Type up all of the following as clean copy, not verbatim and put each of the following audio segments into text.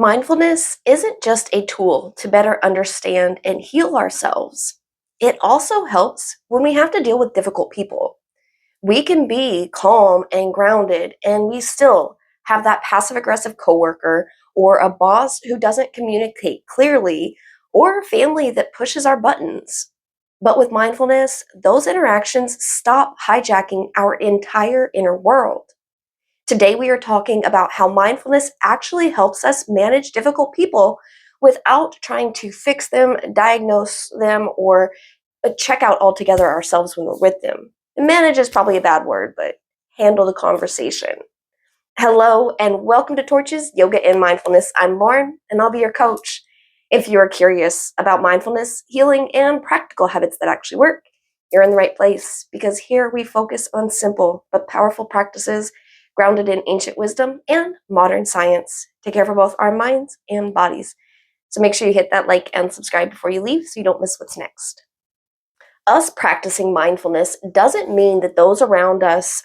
Mindfulness isn't just a tool to better understand and heal ourselves. It also helps when we have to deal with difficult people. We can be calm and grounded, and we still have that passive aggressive coworker or a boss who doesn't communicate clearly or a family that pushes our buttons. But with mindfulness, those interactions stop hijacking our entire inner world. Today, we are talking about how mindfulness actually helps us manage difficult people without trying to fix them, diagnose them, or check out altogether ourselves when we're with them. Manage is probably a bad word, but handle the conversation. Hello, and welcome to Torches, Yoga and Mindfulness. I'm Lauren, and I'll be your coach. If you're curious about mindfulness, healing, and practical habits that actually work, you're in the right place because here we focus on simple but powerful practices grounded in ancient wisdom and modern science to care for both our minds and bodies. So make sure you hit that like and subscribe before you leave so you don't miss what's next. Us practicing mindfulness doesn't mean that those around us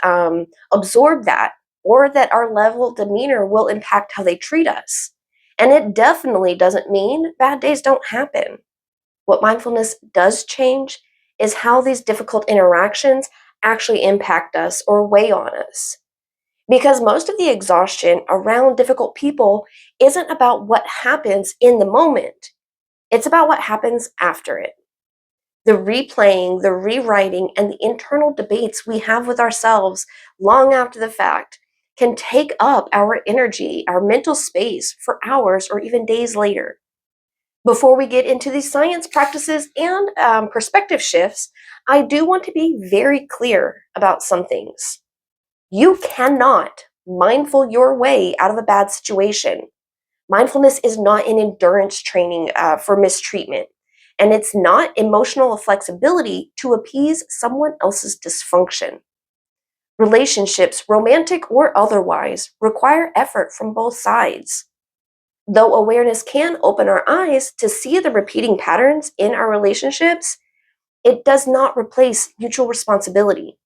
absorb that or that our level of demeanor will impact how they treat us. And it definitely doesn't mean bad days don't happen. What mindfulness does change is how these difficult interactions actually impact us or weigh on us. Because most of the exhaustion around difficult people isn't about what happens in the moment, it's about what happens after it. The replaying, the rewriting, and the internal debates we have with ourselves long after the fact can take up our energy, our mental space for hours or even days later. Before we get into these science practices and perspective shifts, I do want to be very clear about some things. You cannot mindful your way out of a bad situation. Mindfulness is not an endurance training for mistreatment, and it's not emotional flexibility to appease someone else's dysfunction. Relationships, romantic or otherwise, require effort from both sides. Though awareness can open our eyes to see the repeating patterns in our relationships, it does not replace mutual responsibility.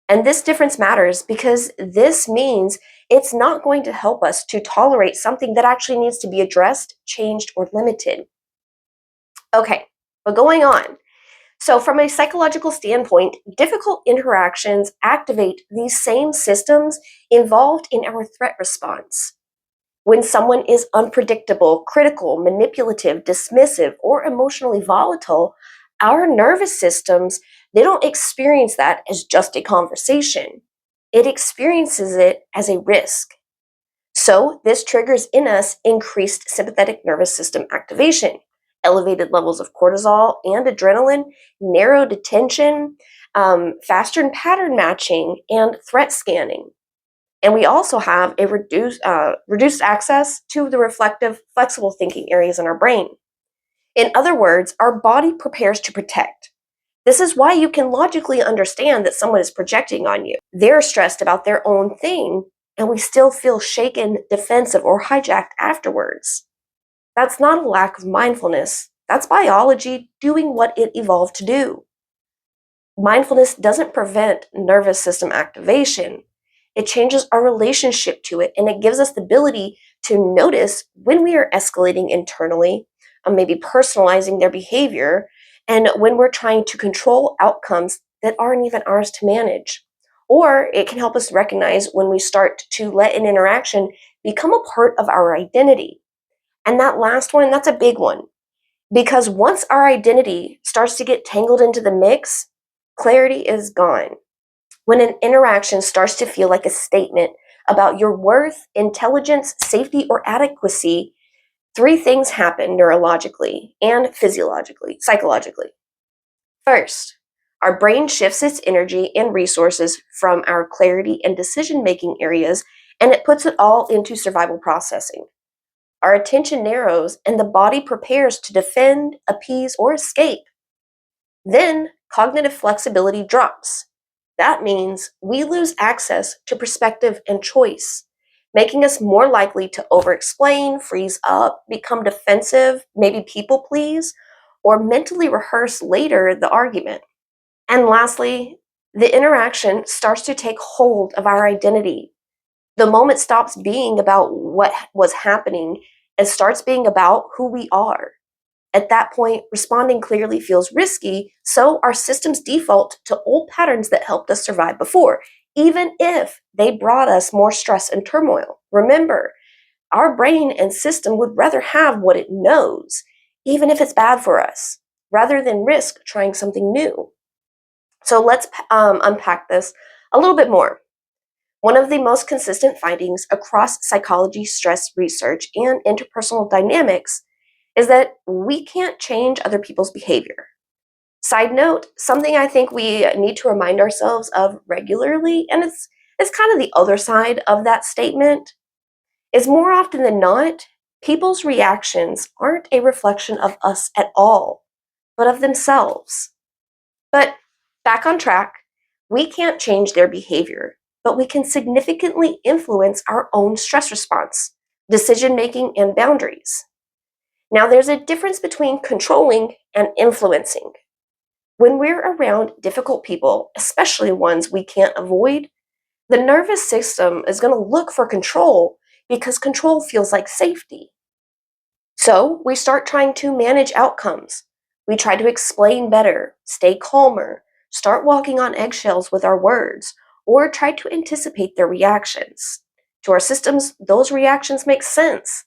And this difference matters because this means it's not going to help us to tolerate something that actually needs to be addressed, changed, or limited. Okay, but going on. So, from a psychological standpoint, difficult interactions activate these same systems involved in our threat response. When someone is unpredictable, critical, manipulative, dismissive, or emotionally volatile, our nervous systems, they don't experience that as just a conversation. It experiences it as a risk. So this triggers in us increased sympathetic nervous system activation, elevated levels of cortisol and adrenaline, narrowed attention, faster pattern matching, and threat scanning. And we also have a reduced access to the reflective, flexible thinking areas in our brain. In other words, our body prepares to protect. This is why you can logically understand that someone is projecting on you. They're stressed about their own thing, and we still feel shaken, defensive, or hijacked afterwards. That's not a lack of mindfulness. That's biology doing what it evolved to do. Mindfulness doesn't prevent nervous system activation. It changes our relationship to it, and it gives us the ability to notice when we are escalating internally, maybe personalizing their behavior, and when we're trying to control outcomes that aren't even ours to manage. Or it can help us recognize when we start to let an interaction become a part of our identity. And that last one, that's a big one. Because once our identity starts to get tangled into the mix, clarity is gone. When an interaction starts to feel like a statement about your worth, intelligence, safety, or adequacy, three things happen neurologically and physiologically, psychologically. First, our brain shifts its energy and resources from our clarity and decision making areas, and it puts it all into survival processing. Our attention narrows, and the body prepares to defend, appease, or escape. Then, cognitive flexibility drops. That means we lose access to perspective and choice, making us more likely to over-explain, freeze up, become defensive, maybe people please, or mentally rehearse later the argument. And lastly, the interaction starts to take hold of our identity. The moment stops being about what was happening and starts being about who we are. At that point, responding clearly feels risky, so our systems default to old patterns that helped us survive before, even if they brought us more stress and turmoil. Remember, our brain and system would rather have what it knows, even if it's bad for us, rather than risk trying something new. So let's unpack this a little bit more. One of the most consistent findings across psychology, stress research, and interpersonal dynamics is that we can't change other people's behavior. Side note, something I think we need to remind ourselves of regularly, and it's kind of the other side of that statement, is more often than not, people's reactions aren't a reflection of us at all, but of themselves. But back on track, we can't change their behavior, but we can significantly influence our own stress response, decision making, and boundaries. Now, there's a difference between controlling and influencing. When we're around difficult people, especially ones we can't avoid, the nervous system is going to look for control because control feels like safety. So we start trying to manage outcomes. We try to explain better, stay calmer, start walking on eggshells with our words, or try to anticipate their reactions. To our systems, those reactions make sense,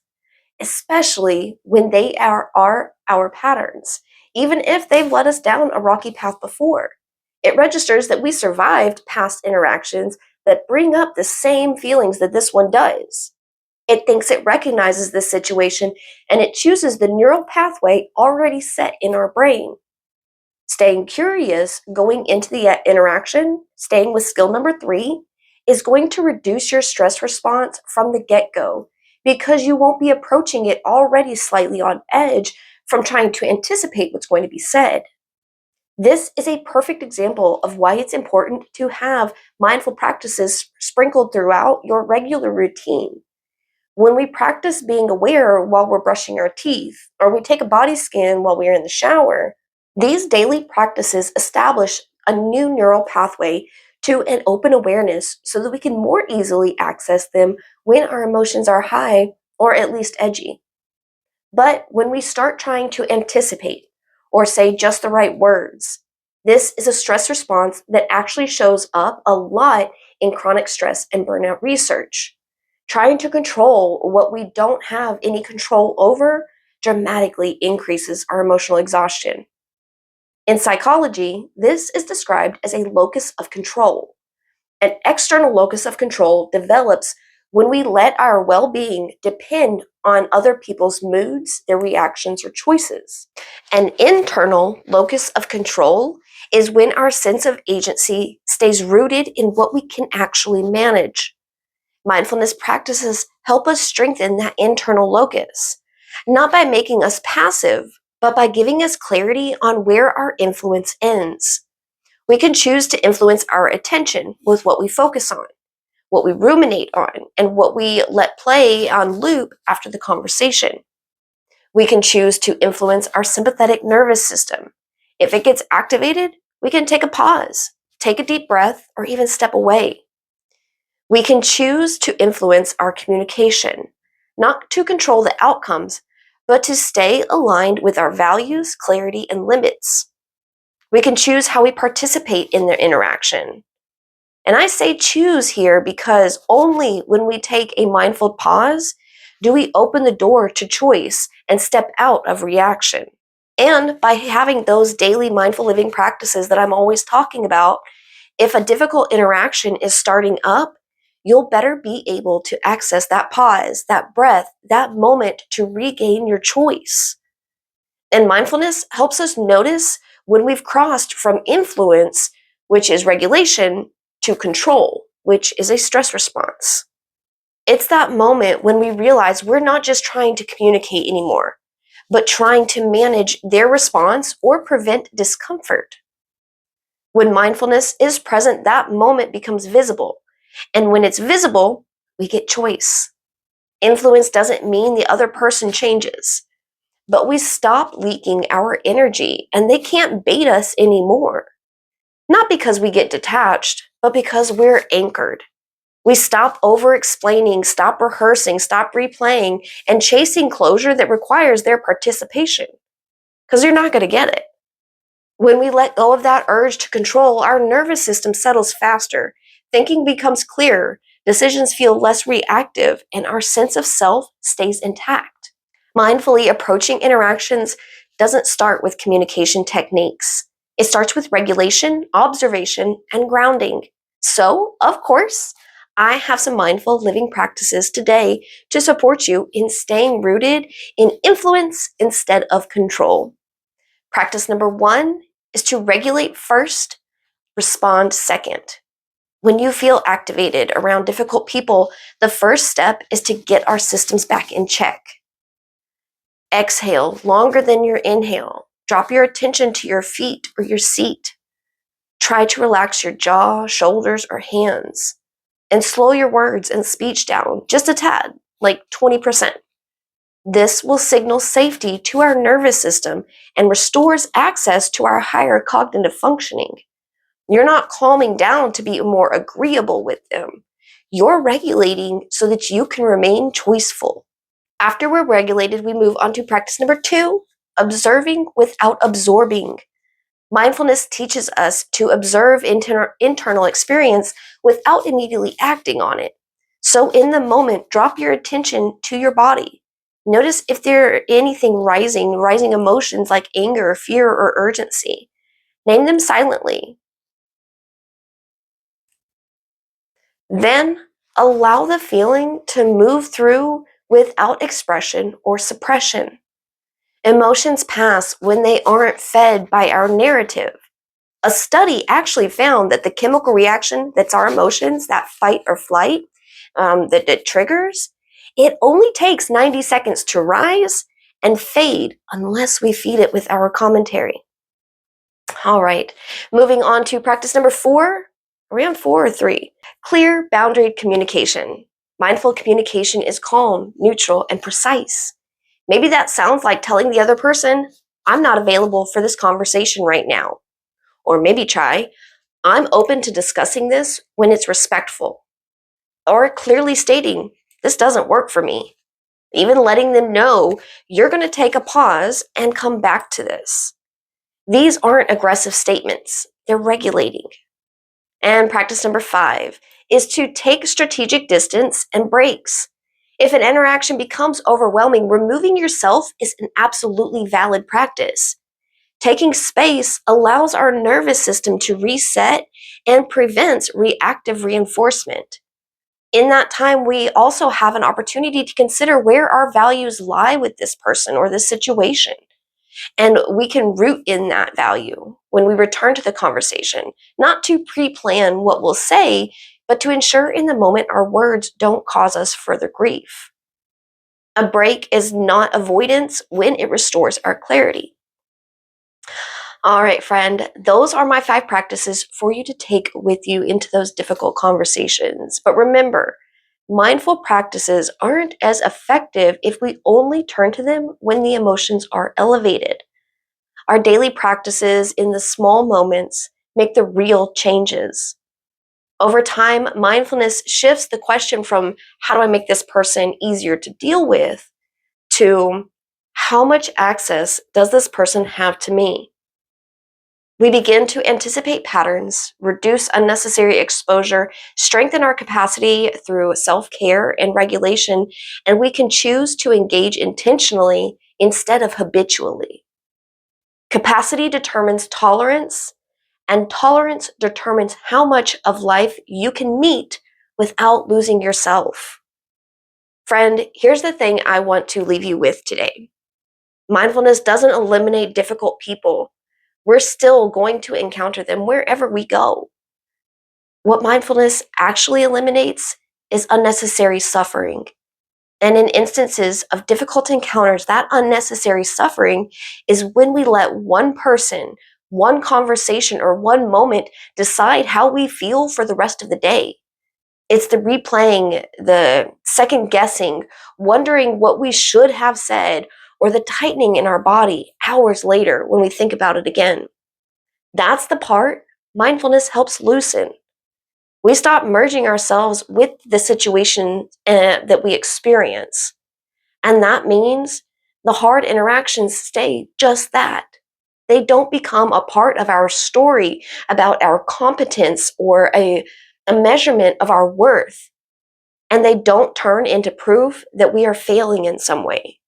especially when they are our patterns, even if they've led us down a rocky path before. It registers that we survived past interactions that bring up the same feelings that this one does. It thinks it recognizes this situation and it chooses the neural pathway already set in our brain. Staying curious going into the interaction, staying with skill number 3, is going to reduce your stress response from the get go because you won't be approaching it already slightly on edge from trying to anticipate what's going to be said. This is a perfect example of why it's important to have mindful practices sprinkled throughout your regular routine. When we practice being aware while we're brushing our teeth, or we take a body scan while we're in the shower, these daily practices establish a new neural pathway to an open awareness so that we can more easily access them when our emotions are high or at least edgy. But when we start trying to anticipate or say just the right words, this is a stress response that actually shows up a lot in chronic stress and burnout research. Trying to control what we don't have any control over dramatically increases our emotional exhaustion. In psychology, this is described as a locus of control. An external locus of control develops when we let our well being depend on other people's moods, their reactions, or choices. An internal locus of control is when our sense of agency stays rooted in what we can actually manage. Mindfulness practices help us strengthen that internal locus, not by making us passive, but by giving us clarity on where our influence ends. We can choose to influence our attention with what we focus on, what we ruminate on, and what we let play on loop after the conversation. We can choose to influence our sympathetic nervous system. If it gets activated, we can take a pause, take a deep breath, or even step away. We can choose to influence our communication, not to control the outcomes, but to stay aligned with our values, clarity, and limits. We can choose how we participate in their interaction. And I say choose here because only when we take a mindful pause do we open the door to choice and step out of reaction. And by having those daily mindful living practices that I'm always talking about, if a difficult interaction is starting up, you'll better be able to access that pause, that breath, that moment to regain your choice. And mindfulness helps us notice when we've crossed from influence, which is regulation, to control, which is a stress response. It's that moment when we realize we're not just trying to communicate anymore, but trying to manage their response or prevent discomfort. When mindfulness is present, that moment becomes visible. And when it's visible, we get choice. Influence doesn't mean the other person changes, but we stop leaking our energy and they can't bait us anymore. Not because we get detached, but because we're anchored. We stop over explaining, stop rehearsing, stop replaying, and chasing closure that requires their participation, because you're not going to get it. When we let go of that urge to control, our nervous system settles faster, thinking becomes clearer, decisions feel less reactive, and our sense of self stays intact. Mindfully approaching interactions doesn't start with communication techniques. It starts with regulation, observation, and grounding. So, of course, I have some mindful living practices today to support you in staying rooted in influence instead of control. Practice number 1 is to regulate first, respond second. When you feel activated around difficult people, the first step is to get our systems back in check. Exhale longer than your inhale. Drop your attention to your feet or your seat. Try to relax your jaw, shoulders, or hands. And slow your words and speech down just a tad, like 20%. This will signal safety to our nervous system and restores access to our higher cognitive functioning. You're not calming down to be more agreeable with them. You're regulating so that you can remain choiceful. After we're regulated, we move on to practice number 2, observing without absorbing. Mindfulness teaches us to observe internal experience without immediately acting on it. So in the moment, drop your attention to your body. Notice if there are anything rising emotions like anger, fear, or urgency. Name them silently. Then allow the feeling to move through without expression or suppression. Emotions pass when they aren't fed by our narrative. A study actually found that the chemical reaction that's our emotions, that fight or flight, that it triggers, it only takes 90 seconds to rise and fade unless we feed it with our commentary. All right, moving on to practice number 4. Are we on 4 or 3? Clear, boundaried communication. Mindful communication is calm, neutral, and precise. Maybe that sounds like telling the other person, I'm not available for this conversation right now. Or maybe try, I'm open to discussing this when it's respectful. Or clearly stating, this doesn't work for me. Even letting them know you're going to take a pause and come back to this. These aren't aggressive statements, they're regulating. And practice number 5 is to take strategic distance and breaks. If an interaction becomes overwhelming, removing yourself is an absolutely valid practice. Taking space allows our nervous system to reset and prevents reactive reinforcement. In that time, we also have an opportunity to consider where our values lie with this person or this situation. And we can root in that value when we return to the conversation, not to pre-plan what we'll say, but to ensure in the moment our words don't cause us further grief. A break is not avoidance when it restores our clarity. All right, friend, those are my 5 practices for you to take with you into those difficult conversations. But remember, mindful practices aren't as effective if we only turn to them when the emotions are elevated. Our daily practices in the small moments make the real changes. Over time, mindfulness shifts the question from how do I make this person easier to deal with to how much access does this person have to me? We begin to anticipate patterns, reduce unnecessary exposure, strengthen our capacity through self-care and regulation, and we can choose to engage intentionally instead of habitually. Capacity determines tolerance, and tolerance determines how much of life you can meet without losing yourself. Friend, here's the thing I want to leave you with today. Mindfulness doesn't eliminate difficult people. We're still going to encounter them wherever we go. What mindfulness actually eliminates is unnecessary suffering. And in instances of difficult encounters, that unnecessary suffering is when we let one person, one conversation, or one moment decide how we feel for the rest of the day. It's the replaying, the second guessing, wondering what we should have said, or the tightening in our body hours later when we think about it again. That's the part mindfulness helps loosen. We stop merging ourselves with the situation that we experience. And that means the hard interactions stay just that. They don't become a part of our story about our competence or a measurement of our worth. And they don't turn into proof that we are failing in some way.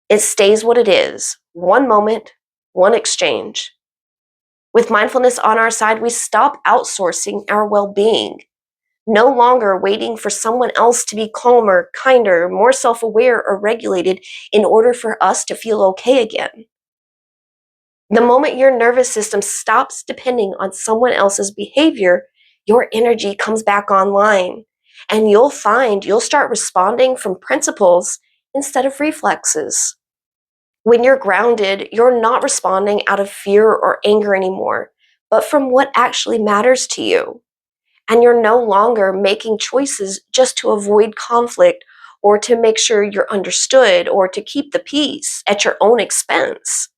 It stays what it is, one moment, one exchange. With mindfulness on our side, we stop outsourcing our well-being, no longer waiting for someone else to be calmer, kinder, more self-aware, or regulated in order for us to feel okay again. The moment your nervous system stops depending on someone else's behavior, your energy comes back online, and you'll find you'll start responding from principles instead of reflexes. When you're grounded, you're not responding out of fear or anger anymore, but from what actually matters to you. And you're no longer making choices just to avoid conflict or to make sure you're understood or to keep the peace at your own expense.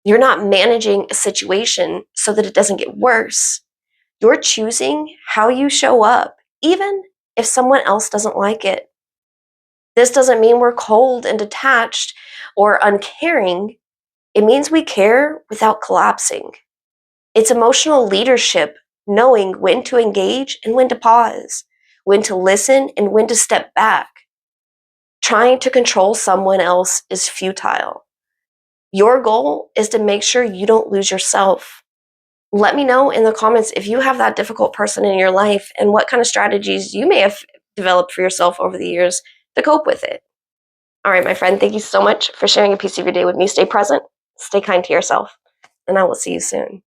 You're not managing a situation so that it doesn't get worse. You're choosing how you show up, even if someone else doesn't like it. This doesn't mean we're cold and detached or uncaring. It means we care without collapsing. It's emotional leadership, knowing when to engage and when to pause, when to listen and when to step back. Trying to control someone else is futile. Your goal is to make sure you don't lose yourself. Let me know in the comments if you have that difficult person in your life and what kind of strategies you may have developed for yourself over the years to cope with it. All right, my friend, thank you so much for sharing a piece of your day with me. Stay present, stay kind to yourself, and I will see you soon.